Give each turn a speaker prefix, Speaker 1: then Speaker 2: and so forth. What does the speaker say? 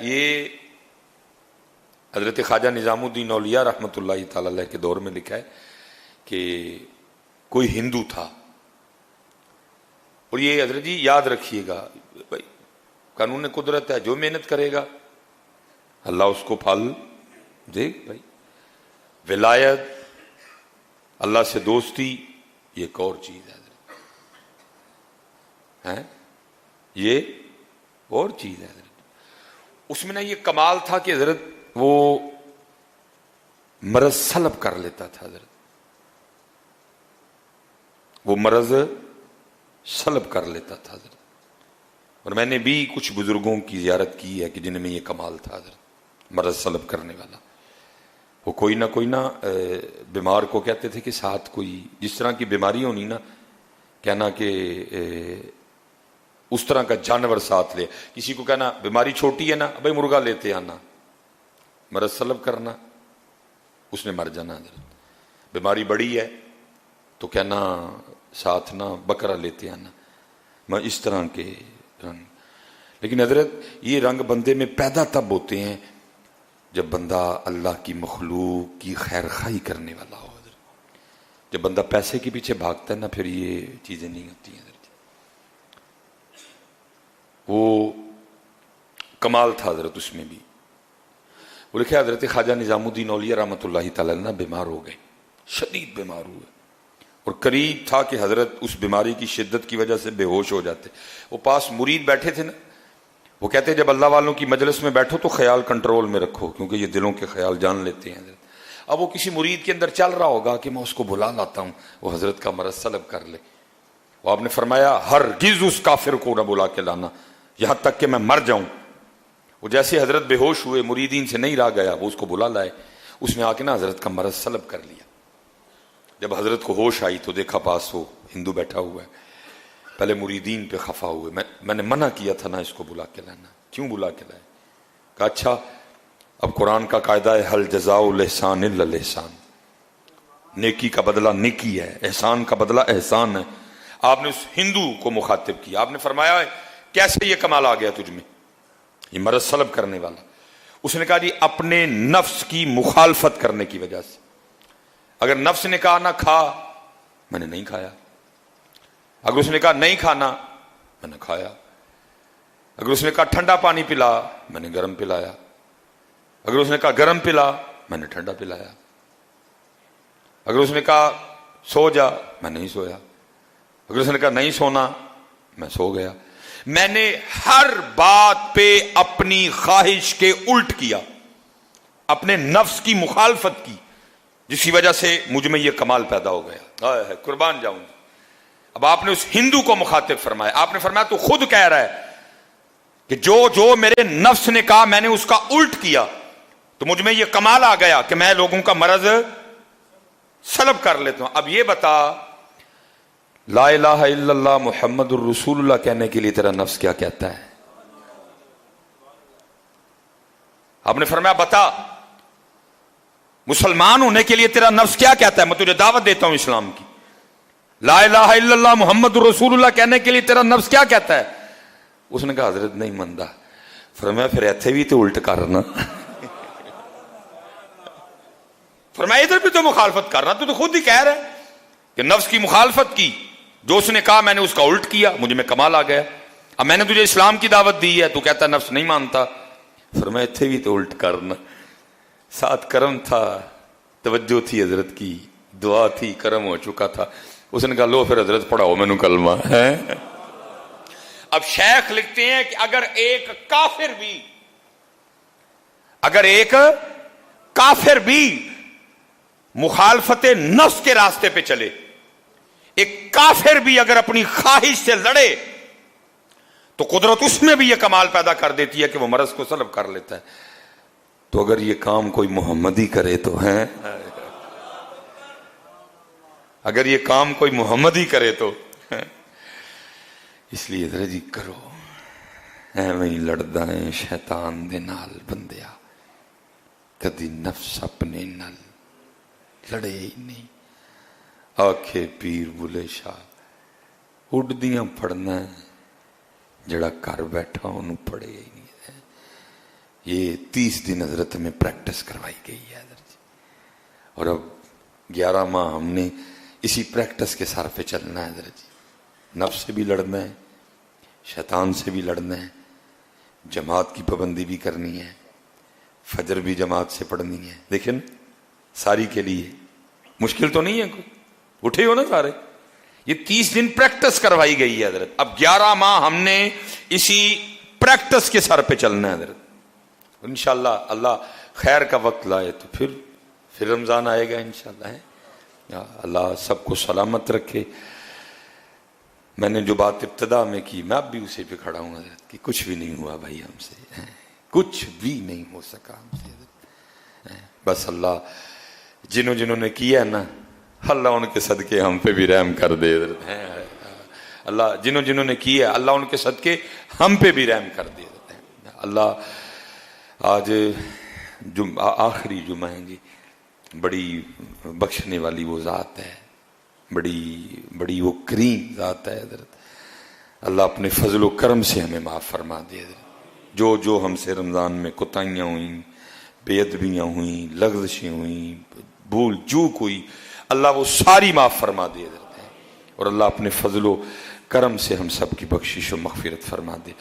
Speaker 1: یہ حضرت خواجہ نظام الدین اولیاء رحمۃ اللہ تعالی علیہ کے دور میں لکھا ہے کہ کوئی ہندو تھا، اور یہ حضرت جی یاد رکھیے گا بھائی، قانون قدرت ہے، جو محنت کرے گا اللہ اس کو پھل دے بھائی۔ ولایت، اللہ سے دوستی، یہ ایک اور چیز ہے حضرت، یہ اور چیز ہے حضرت۔ اس میں نا یہ کمال تھا کہ حضرت وہ مرض سلب کر لیتا تھا حضرت، وہ مرض سلب کر لیتا تھا حضرت۔ اور میں نے بھی کچھ بزرگوں کی زیارت کی ہے کہ جن میں یہ کمال تھا حضرت، مرض سلب کرنے والا۔ وہ کوئی نہ بیمار کو کہتے تھے کہ ساتھ کوئی جس طرح کی بیماری ہونی نا، کہنا کہ اس طرح کا جانور ساتھ لے۔ کسی کو کہنا بیماری چھوٹی ہے نا، بھائی مرغا لیتے آنا، مرض سلب کرنا، اس نے مر جانا حضرت۔ بیماری بڑی ہے تو کہنا ساتھ نہ بکرا لیتے آنا، میں اس طرح کے رنگ۔ لیکن حضرت یہ رنگ بندے میں پیدا تب ہوتے ہیں جب بندہ اللہ کی مخلوق کی خیر خواہی کرنے والا ہو حضرت۔ جب بندہ پیسے کے پیچھے بھاگتا ہے نا، پھر یہ چیزیں نہیں ہوتی ہیں حضرت۔ وہ کمال تھا حضرت اس میں بھی۔ وہ لکھے حضرت خواجہ نظام الدین اولیاء رحمۃ اللہ تعالی عنہ بیمار ہو گئے، شدید بیمار ہوئے، اور قریب تھا کہ حضرت اس بیماری کی شدت کی وجہ سے بے ہوش ہو جاتے۔ وہ پاس مرید بیٹھے تھے نا، وہ کہتے جب اللہ والوں کی مجلس میں بیٹھو تو خیال کنٹرول میں رکھو، کیونکہ یہ دلوں کے خیال جان لیتے ہیں حضرت۔ اب وہ کسی مرید کے اندر چل رہا ہوگا کہ میں اس کو بلا لاتا ہوں، وہ حضرت کا مرض سلب کر لے۔ وہ آپ نے فرمایا ہرگز اس کافر کو نہ بلا کے لانا یہاں تک کہ میں مر جاؤں۔ وہ جیسے حضرت بے ہوش ہوئے، مریدین سے نہیں رہ گیا، وہ اس کو بلا لائے۔ اس نے آ کے نا حضرت کا مرض سلب کر لیا۔ جب حضرت کو ہوش آئی تو دیکھا پاس وہ ہندو بیٹھا ہوا ہے۔ پہلے مریدین پہ خفا ہوئے، میں نے منع کیا تھا نا اس کو بلا کے لانا، کیوں بلا کے لائے؟ کہا اچھا اب قرآن کا قاعدہ ہے حل جزاء الاحسان الا الاحسان، نیکی کا بدلہ نیکی ہے، احسان کا بدلہ احسان ہے۔ آپ نے اس ہندو کو مخاطب کیا، آپ نے فرمایا کیسے یہ کمال آ گیا تجھ میں، یہ مرض سلب کرنے والا؟ اس نے کہا جی اپنے نفس کی مخالفت کرنے کی وجہ سے۔ اگر نفس نے کہا نہ کھا، میں نے نہیں کھایا۔ اگر اس نے کہا نہیں کھانا، میں نے کھایا۔ اگر اس نے کہا ٹھنڈا پانی پلا، میں نے گرم پلایا۔ اگر اس نے کہا گرم پلا، میں نے ٹھنڈا پلایا۔ اگر اس نے کہا سو جا، میں نہیں سویا۔ اگر اس نے کہا نہیں سونا، میں سو گیا۔ میں نے ہر بات پہ اپنی خواہش کے الٹ کیا، اپنے نفس کی مخالفت کی، جس کی وجہ سے مجھ میں یہ کمال پیدا ہو گیا۔ قربان جاؤں۔ اب آپ نے اس ہندو کو مخاطب فرمایا، آپ نے فرمایا تو خود کہہ رہا ہے کہ جو میرے نفس نے کہا میں نے اس کا الٹ کیا، تو مجھ میں یہ کمال آ گیا کہ میں لوگوں کا مرض سلب کر لیتا ہوں۔ اب یہ بتا لا الہ الا اللہ محمد الرسول اللہ کہنے کے لیے تیرا نفس کیا کہتا ہے؟ آپ نے فرمایا بتا مسلمان ہونے کے لیے تیرا نفس کیا کہتا ہے؟ میں تجھے دعوت دیتا ہوں اسلام کی۔ لا الہ الا اللہ محمد الرسول اللہ کہنے کے لیے تیرا نفس کیا کہتا ہے؟ اس نے کہا حضرت نہیں مندہ۔ فرمایا پھر ایتھے بھی تو الٹ کرنا، فرمایا ادھر بھی تو مخالفت کرنا، تو خود ہی کہہ رہا ہے کہ نفس کی مخالفت کی، جو اس نے کہا میں نے اس کا الٹ کیا، مجھے میں کمال آ گیا۔ اب میں نے تجھے اسلام کی دعوت دی ہے، تو کہتا ہے نفس نہیں مانتا۔ فرمایا ایتھے بھی تو الٹ کرنا۔ ساتھ کرم تھا، توجہ تھی حضرت کی، دعا تھی، کرم ہو چکا تھا۔ اس نے کہا لو پھر حضرت پڑھاؤ میں نے کلمہ ہے۔ اب شیخ لکھتے ہیں کہ اگر ایک کافر بھی مخالفت نفس کے راستے پہ چلے، ایک کافر بھی اگر اپنی خواہش سے لڑے، تو قدرت اس میں بھی یہ کمال پیدا کر دیتی ہے کہ وہ مرض کو سلب کر لیتا ہے۔ تو اگر یہ کام کوئی محمدی کرے تو ہیں، اگر یہ کام کوئی محمدی کرے تو اس لیے ذرا جی کرو ایویں لڑدا ہے شیطان دے نال بندیا، کدی نفس اپنے نال لڑے ہی نہیں۔ آکھے پیر بلے شاہ اڈدیاں پڑھنا ہے، جڑا گھر بیٹھا انہوں پڑھے ہی نہیں ہے۔ یہ 30 دن حضرت میں پریکٹس کروائی گئی ہے حضرت، اور اب 11 ماہ ہم نے اسی پریکٹس کے سار پہ چلنا ہے حضرت جی۔ نفس سے بھی لڑنا ہے، شیطان سے بھی لڑنا ہے، جماعت کی پابندی بھی کرنی ہے، فجر بھی جماعت سے پڑھنی ہے۔ دیکھیں ساری کے لیے مشکل تو نہیں ہے کوئی، اٹھے ہو نا سارے۔ یہ 30 دن پریکٹس کروائی گئی ہے حضرت، اب 11 ماہ ہم نے اسی پریکٹس کے سر پہ چلنا ہے حضرت۔ انشاءاللہ اللہ خیر کا وقت لائے تو پھر رمضان آئے گا انشاءاللہ ہے۔ اللہ سب کو سلامت رکھے۔ میں نے جو بات ابتدا میں کی، میں اب بھی اسی پہ کھڑا ہوں حضرت، کہ کچھ بھی نہیں ہوا بھائی ہم سے، کچھ بھی نہیں ہو سکا ہم سے حضرت۔ بس اللہ جنہوں نے کیا نا، اللہ ان کے صدقے ہم پہ بھی رحم کر دے حضرت۔ اللہ جنہوں نے کیا، اللہ ان کے صدقے ہم پہ بھی رحم کر دے حضرت۔ اللہ آج آخری جمعہ ہے جی، بڑی بخشنے والی وہ ذات ہے، بڑی وہ کریم ذات ہے حضرت۔ اللہ اپنے فضل و کرم سے ہمیں معاف فرما دے حضرت۔ جو ہم سے رمضان میں کوتاہیاں ہوئیں، بے ادبیاں ہوئیں، لغزشیں ہوئیں، بھول چوک ہوئی، اللہ وہ ساری معاف فرما دے حضرت، اور اللہ اپنے فضل و کرم سے ہم سب کی بخشش و مغفرت فرما دے۔